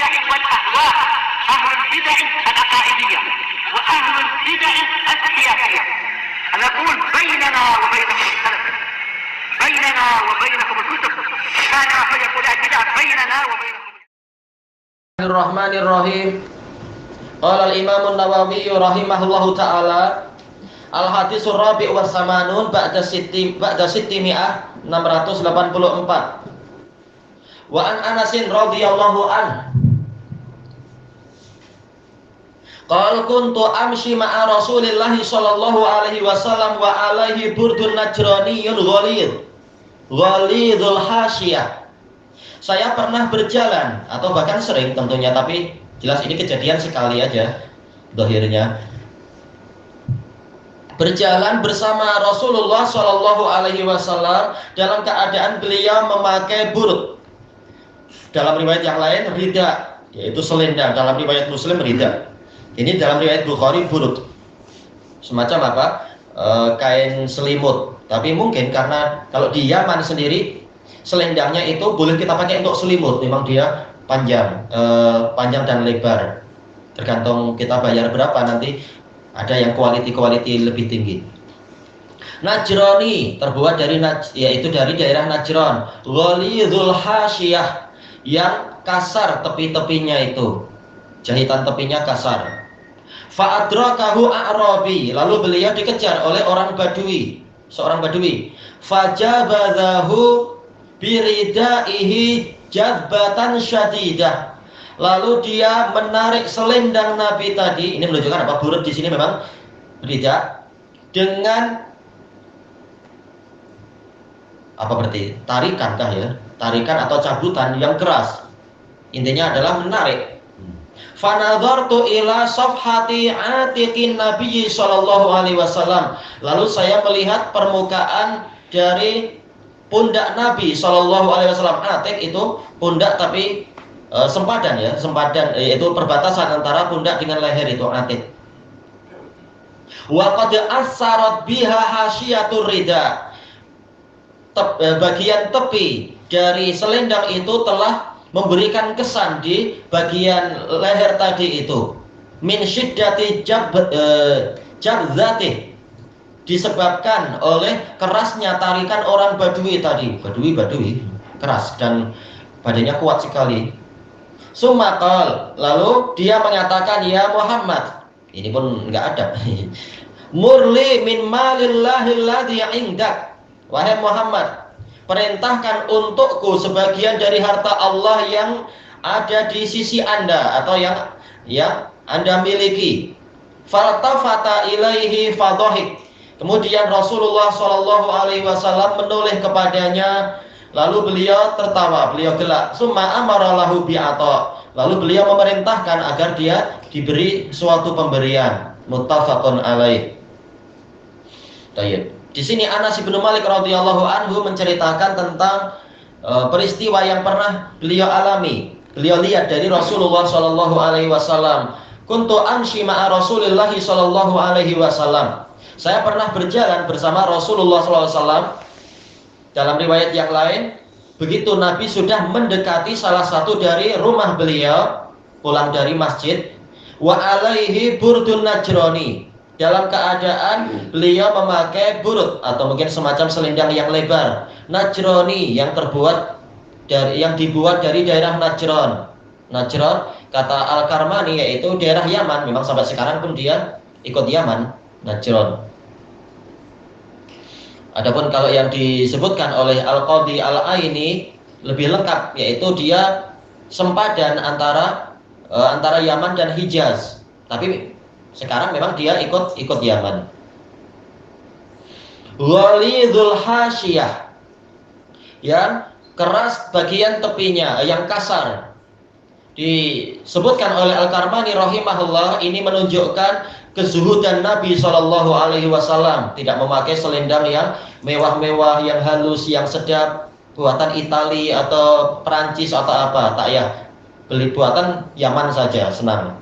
البدع والأهواء، أهل البدع العقائدية وأهل البدع السياسية. نقول بيننا وبينكم السلف، بيننا وبينكم الكتب، كان فيقول البدع بيننا وبينكم. Bismillahirrahmanirrahim. Qala al-Imam an-Nawawi rahimahullahu taala al-haditsur rabi' wa samanun ba'da sittimi'ah 684. Wa an Anasin radhiyallahu an qala kuntu amshi ma'a Rasulillahi sallallahu alaihi wasallam wa alaihi burdun najraniyun ghalidhul hasyiyah. Saya pernah berjalan, atau bahkan sering tentunya, tapi jelas ini kejadian sekali aja dohirnya. Berjalan bersama Rasulullah Shallallahu Alaihi Wasallam dalam keadaan beliau memakai burud. Dalam riwayat yang lain rida, yaitu selendang. Dalam riwayat Muslim rida. Ini dalam riwayat Bukhari burud. Semacam apa? Kain selimut. Tapi mungkin karena kalau di Yaman sendiri selendangnya itu boleh kita pakai untuk selimut, memang dia panjang dan lebar, tergantung kita bayar berapa, nanti ada yang quality lebih tinggi. Najrani terbuat dari yaitu dari daerah Najran, ghalidhul hasyiyah, yang kasar tepi-tepinya itu, jahitan tepinya kasar. Fa'adrakahu a'rabi, lalu beliau dikejar oleh orang Badui, seorang Badui. Fajabadahu biridaihi jadbatan syadidah, lalu dia menarik selendang Nabi tadi. Ini menunjukkan apa? Burud di sini memang rida, dengan apa berarti? Tarikan kah ya? Tarikan atau cabutan yang keras. Intinya adalah menarik. Fanadhartu ila safhati atiqin Nabi sallallahu alaihi wasallam, lalu saya melihat permukaan dari pundak Nabi Shallallahu Alaihi Wasallam. Atik itu pundak tapi sempadan ya, sempadan yaitu perbatasan antara pundak dengan leher, itu atik. Wa qad asarat biha hasyiatur rida, bagian tepi dari selendang itu telah memberikan kesan di bagian leher tadi itu. Min syiddati jabzati, disebabkan oleh kerasnya tarikan orang Badui tadi. Badui keras dan badannya kuat sekali. Sumakal, lalu dia mengatakan, ya Muhammad, ini pun enggak ada. Murli min malillahil ladzi indak, wahai Muhammad, perintahkan untukku sebagian dari harta Allah yang ada di sisi Anda, atau yang Anda miliki. Faltafata ilaihi fadhahik, kemudian Rasulullah Shallallahu Alaihi Wasallam menoleh kepadanya, lalu beliau tertawa, beliau gelak. Summa amara lahu bi'ata, lalu beliau memerintahkan agar dia diberi suatu pemberian. Muttafaqun alaih. Tayyib. Di sini Anas bin Malik radhiyallahu anhu menceritakan tentang peristiwa yang pernah beliau alami. Beliau lihat dari Rasulullah Shallallahu Alaihi Wasallam. Kuntu amshi ma'a Rasulillah Shallallahu Alaihi Wasallam. Saya pernah berjalan bersama Rasulullah SAW. Dalam riwayat yang lain, begitu Nabi sudah mendekati salah satu dari rumah beliau, pulang dari masjid, wa alaihi burdun najrani, dalam keadaan beliau memakai burud atau mungkin semacam selendang yang lebar, najrani, yang dibuat dari daerah Najran. Najran, kata Al-Karmani, yaitu daerah Yaman. Memang sampai sekarang pun dia ikut Yaman, Najran. Adapun kalau yang disebutkan oleh Al-Qadhi Al-Aini lebih lengkap, yaitu dia sempadan antara Yaman dan Hijaz. Tapi sekarang memang dia ikut Yaman. Ghalidhul hasyiyah, yang keras bagian tepinya, yang kasar. Disebutkan oleh Al-Karmani rahimahullah, ini menunjukkan kezuhudan Nabi Shallallahu Alaihi Wasallam, tidak memakai selendang yang mewah-mewah, yang halus, yang sedap, buatan Itali atau Perancis atau apa, tak ya, beli buatan Yaman saja, senang.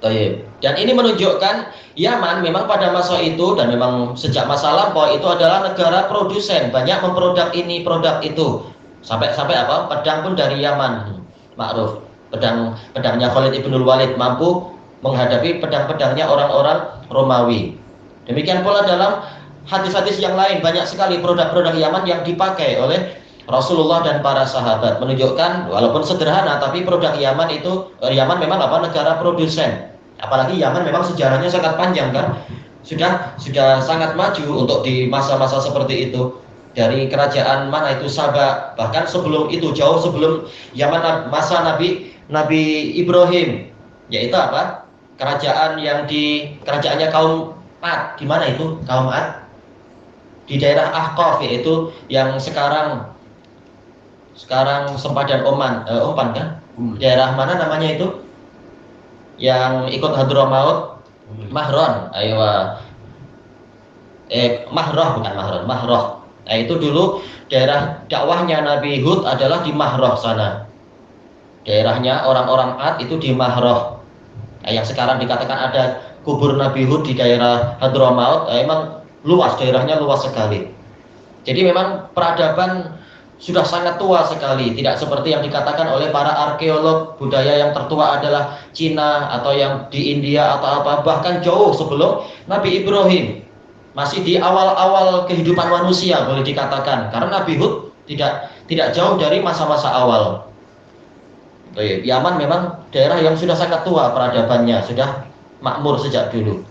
Dan ini menunjukkan Yaman memang pada masa itu dan memang sejak masa lampau itu adalah negara produsen, banyak memproduk ini, produk itu, sampai apa, pedang pun dari Yaman. Ma'ruf. Pedangnya Khalid ibnul Walid mampu menghadapi pedang-pedangnya orang-orang Romawi. Demikian pula dalam hadis-hadis yang lain banyak sekali produk-produk Yaman yang dipakai oleh Rasulullah dan para sahabat, menunjukkan walaupun sederhana tapi produk Yaman itu Yaman memang negara produsen. Apalagi Yaman memang sejarahnya sangat panjang kan. Sudah sangat maju untuk di masa-masa seperti itu. Dari kerajaan mana itu Sabah, bahkan sebelum itu jauh sebelum Yaman masa Nabi Ibrahim, yaitu apa? Kerajaannya kaum Ad. Di mana itu kaum Ad? Di daerah Ahqaf, yaitu yang sekarang sempadan Oman kan? Daerah mana namanya itu? Yang ikut Hadramaut, Mahron, Mahroh bukan Mahron, Mahroh. Nah, itu dulu daerah dakwahnya Nabi Hud adalah di Mahroh sana. Daerahnya orang-orang Ad itu di Mahroh. Nah, yang sekarang dikatakan ada kubur Nabi Hud di daerah Hadramaut, emang luas, daerahnya luas sekali. Jadi memang peradaban sudah sangat tua sekali, tidak seperti yang dikatakan oleh para arkeolog. Budaya yang tertua adalah Cina atau yang di India atau apa, bahkan jauh sebelum Nabi Ibrahim. Masih di awal-awal kehidupan manusia boleh dikatakan, karena Nabi Hud tidak jauh dari masa-masa awal. Yaman memang daerah yang sudah sangat tua peradabannya, sudah makmur sejak dulu.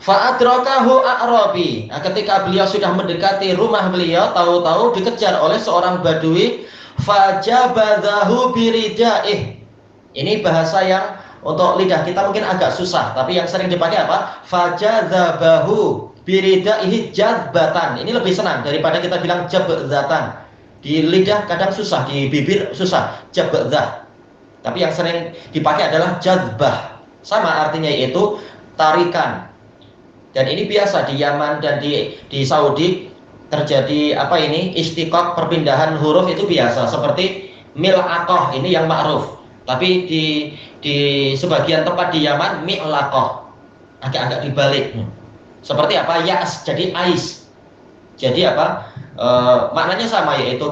Fa'adrakahu a'rabi. Nah, ketika beliau sudah mendekati rumah beliau, tahu-tahu dikejar oleh seorang badui. Fajabadahu biridaih. Ini bahasa yang untuk lidah kita mungkin agak susah, tapi yang sering dipakai apa? Fajadzabahu biridaihi jadbatan. Ini lebih senang daripada kita bilang jabzatan. Di lidah kadang susah, di bibir susah, jabzah. Tapi yang sering dipakai adalah jadbah. Sama artinya yaitu tarikan. Dan ini biasa di Yaman dan di Saudi terjadi istiqaq, perpindahan huruf itu biasa, seperti mil'aqah ini yang ma'ruf. Tapi di sebagian tempat di Yaman mi'laqah, agak-agak dibalik. Seperti apa? Ya'as jadi ais. Jadi apa? Maknanya sama, yaitu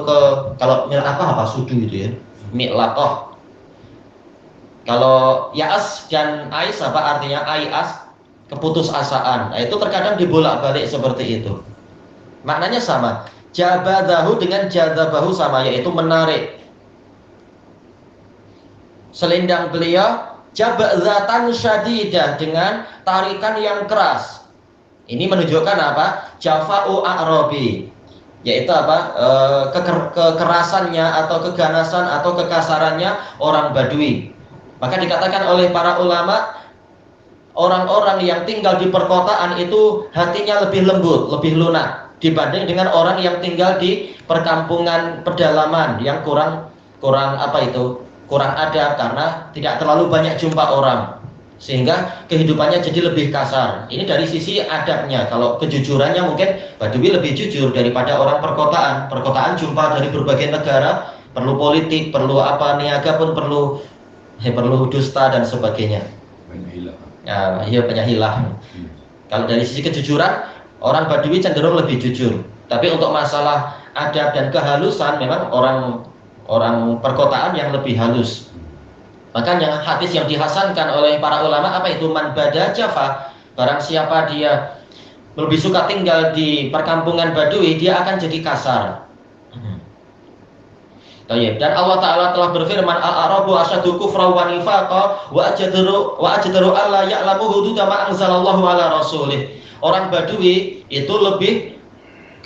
kalau mil'aqah apa sudu itu ya. Mi'laqah. Kalau ya'as dan ais apa artinya? Ayas, keputusasaan. Nah, itu terkadang dibolak-balik seperti itu. Maknanya sama. Jabadahu dengan jadabahu sama, yaitu menarik. Selendang beliau jabzatan syadidah, dengan tarikan yang keras. Ini menunjukkan apa? Jafa'u a'rabi, yaitu apa? Kekerasannya atau keganasan atau kekasarannya orang Badui. Maka dikatakan oleh para ulama, orang-orang yang tinggal di perkotaan itu hatinya lebih lembut, lebih lunak dibanding dengan orang yang tinggal di perkampungan pedalaman yang kurang adab, karena tidak terlalu banyak jumpa orang, sehingga kehidupannya jadi lebih kasar. Ini dari sisi adabnya. Kalau kejujurannya mungkin Badui lebih jujur daripada orang perkotaan. Perkotaan jumpa dari berbagai negara, perlu politik, perlu niaga pun perlu dusta dan sebagainya. Banyak hilah. Kalau dari sisi kejujuran, orang Badui cenderung lebih jujur. Tapi untuk masalah adab dan kehalusan, memang orang perkotaan yang lebih halus. Makanya hadis yang dihasankan oleh para ulama apa itu? Man bada jafa, barang siapa dia lebih suka tinggal di perkampungan Badui, dia akan jadi kasar. Dan Allah Ta'ala telah berfirman, Al-Arabu asyadu kufra wa nifaqa wa ajdaru alla ya'lamu hududa ma anzalallahu ala rasulih. Orang Badui itu lebih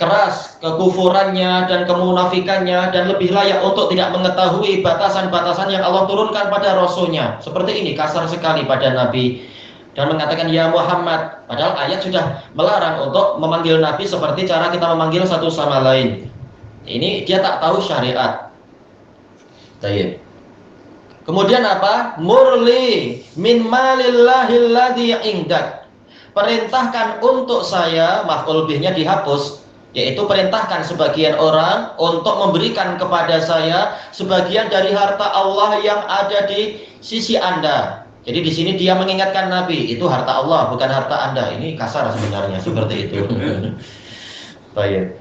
keras kekufurannya dan kemunafikannya, dan lebih layak untuk tidak mengetahui batasan-batasan yang Allah turunkan pada Rasulnya. Seperti ini, kasar sekali pada Nabi, dan mengatakan ya Muhammad, padahal ayat sudah melarang untuk memanggil Nabi seperti cara kita memanggil satu sama lain. Ini dia tak tahu syariat. Kemudian apa? Murli min malillahil ladzi indak. Perintahkan untuk saya, maf'ul bihnya dihapus, yaitu perintahkan sebagian orang untuk memberikan kepada saya sebagian dari harta Allah yang ada di sisi Anda. Jadi di sini dia mengingatkan Nabi, itu harta Allah, bukan harta Anda. Ini kasar sebenarnya, seperti itu. Baik.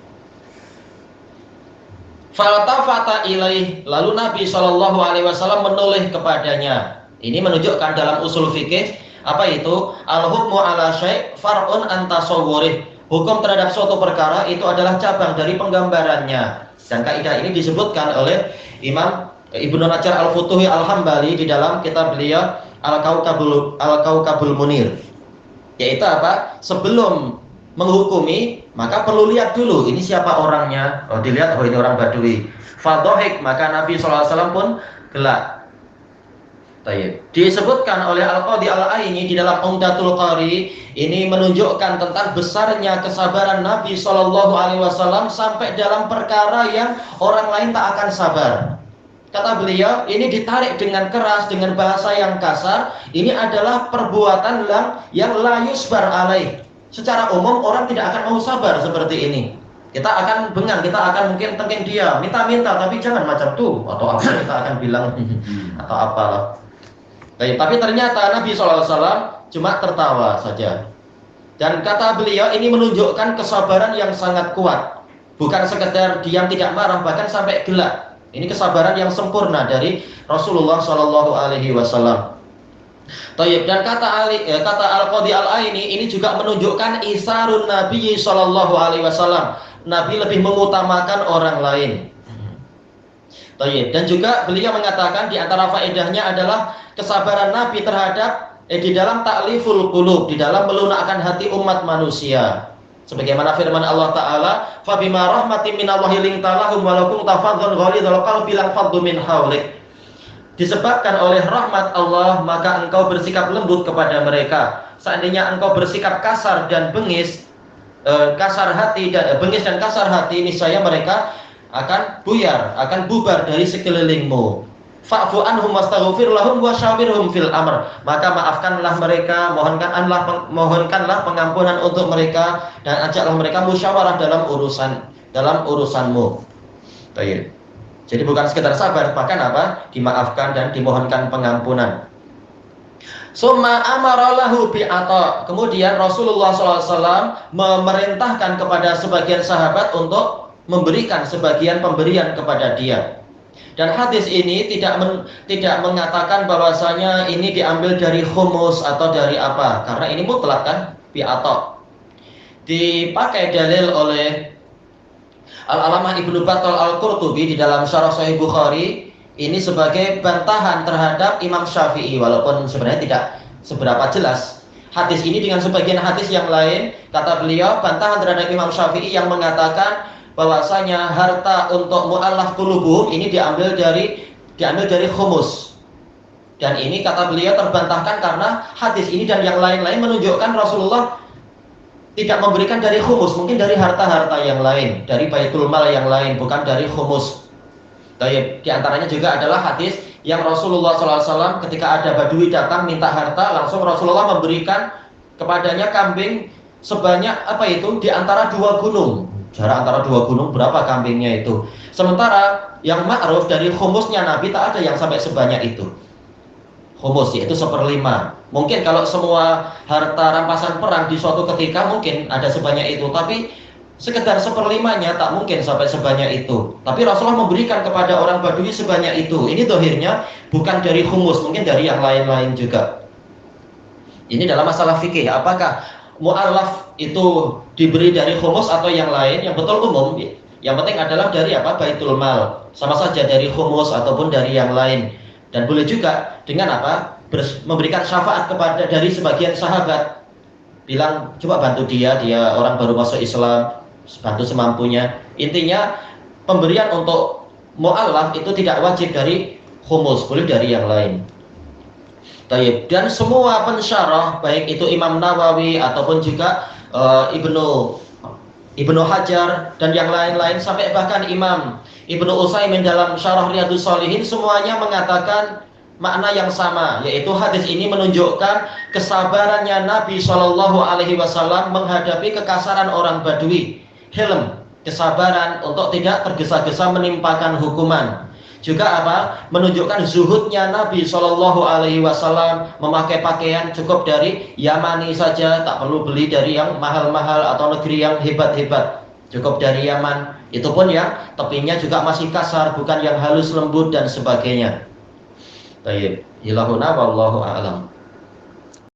Faltafata ilaih, lalu Nabi Shallallahu Alaihi Wasallam menoleh kepadanya. Ini menunjukkan dalam usul fikih apa itu al-hukmu ala syai' far'un an tasawwurih. Hukum terhadap suatu perkara itu adalah cabang dari penggambarannya. Dan kaidah ini disebutkan oleh Imam Ibnu Najjar Al-Futuhi Al-Hambali di dalam kitab beliau Al-Kaukabul Munir. Yaitu apa? Sebelum menghukumi, maka perlu lihat dulu ini siapa orangnya. Oh, dilihat, oh ini orang Badui. Fadhahik, maka Nabi SAW pun gelak. Tayyib. Disebutkan oleh Al-Qadhi Al-Aini di dalam Umdatul Qari, ini menunjukkan tentang besarnya kesabaran Nabi SAW sampai dalam perkara yang orang lain tak akan sabar. Kata beliau, ini ditarik dengan keras, dengan bahasa yang kasar. Ini adalah perbuatan yang la yusbar alaih. Secara umum orang tidak akan mau sabar seperti ini. Kita akan bengang, kita akan mungkin tengking dia, minta-minta, tapi jangan macam tuh atau apa, kita akan bilang atau apalah. Tapi ternyata Nabi SAW cuma tertawa saja. Dan kata beliau ini menunjukkan kesabaran yang sangat kuat. Bukan sekedar diam tidak marah, bahkan sampai gelak. Ini kesabaran yang sempurna dari Rasulullah SAW. Tayyib. Dan kata Al-Qadhi Al-Aini ini juga menunjukkan isarun Nabi SAW. Nabi lebih mengutamakan orang lain. Tayyib. Dan juga beliau mengatakan di antara faedahnya adalah kesabaran Nabi terhadap di dalam ta'liful qulub, di dalam melunakkan hati umat manusia. Sebagaimana firman Allah Ta'ala, "Fabima rahmatin minallahi linta lahum wa kunta fadhdhan ghalidhal qalbi lan faddu min hawlik." Disebabkan oleh rahmat Allah, maka engkau bersikap lembut kepada mereka. Seandainya engkau bersikap kasar dan bengis, bengis dan kasar hati, niscaya mereka akan buyar, akan bubar dari sekelilingmu. Fa'fu anhum wastaghfir lahum wa syawirhum fil amr. Maka maafkanlah mereka, mohonkanlah pengampunan untuk mereka dan ajaklah mereka musyawarah dalam urusanmu. Baik. Jadi bukan sekedar sabar, bahkan apa? Dimaafkan dan dimohonkan pengampunan. Summa amara lahu bi'ata. Kemudian Rasulullah SAW memerintahkan kepada sebagian sahabat untuk memberikan sebagian pemberian kepada dia. Dan hadis ini tidak mengatakan bahwasanya ini diambil dari khumus atau dari apa, karena ini mutlak kan, bi'ata. Dipakai dalil oleh Al-Alamah Ibnu Battal Al-Qurtubi di dalam Syarah Sahih Bukhari ini sebagai bantahan terhadap Imam Syafi'i, walaupun sebenarnya tidak seberapa jelas hadis ini dengan sebagian hadis yang lain. Kata beliau, bantahan terhadap Imam Syafi'i yang mengatakan bahwasanya harta untuk mu'allaf qulubuhum ini diambil dari khumus. Dan ini kata beliau terbantahkan karena hadis ini dan yang lain-lain menunjukkan Rasulullah tidak memberikan dari khumus, mungkin dari harta-harta yang lain, dari baitul mal yang lain, bukan dari khumus. Di antaranya juga adalah hadis yang Rasulullah SAW ketika ada Badui datang minta harta, langsung Rasulullah memberikan kepadanya kambing sebanyak di antara 2 gunung. Jarak antara 2 gunung berapa kambingnya itu. Sementara yang ma'ruf dari khumusnya Nabi tak ada yang sampai sebanyak itu. Khumus yaitu 1/5. Mungkin kalau semua harta rampasan perang di suatu ketika mungkin ada sebanyak itu, tapi sekedar 1/5-nya tak mungkin sampai sebanyak itu. Tapi Rasulullah memberikan kepada orang Badui sebanyak itu. Ini dohirnya bukan dari khumus, mungkin dari yang lain-lain juga. Ini dalam masalah fikih, apakah mu'allaf itu diberi dari khumus atau yang lain? Yang betul umum, yang penting adalah dari baitul mal. Sama saja dari khumus ataupun dari yang lain. Dan boleh juga dengan memberikan syafaat kepada dari sebagian sahabat. Bilang coba bantu dia orang baru masuk Islam, bantu semampunya. Intinya pemberian untuk mu'allaf itu tidak wajib dari khumus, boleh dari yang lain. Dan semua pensyarah, baik itu Imam Nawawi ataupun juga Ibnu Hajar dan yang lain-lain, sampai bahkan Imam Ibnu Utsaimin dalam Syarah Riyadhus Shalihin, semuanya mengatakan makna yang sama, yaitu hadis ini menunjukkan kesabarannya Nabi SAW menghadapi kekasaran orang Badui. Hilm, kesabaran untuk tidak tergesa-gesa menimpakan hukuman. Juga menunjukkan zuhudnya Nabi SAW memakai pakaian cukup dari Yamani saja, tak perlu beli dari yang mahal-mahal atau negeri yang hebat-hebat, cukup dari Yaman. Itu pun yang tepinya juga masih kasar, bukan yang halus lembut dan sebagainya. Baik, ilahuna wallahu a'lam.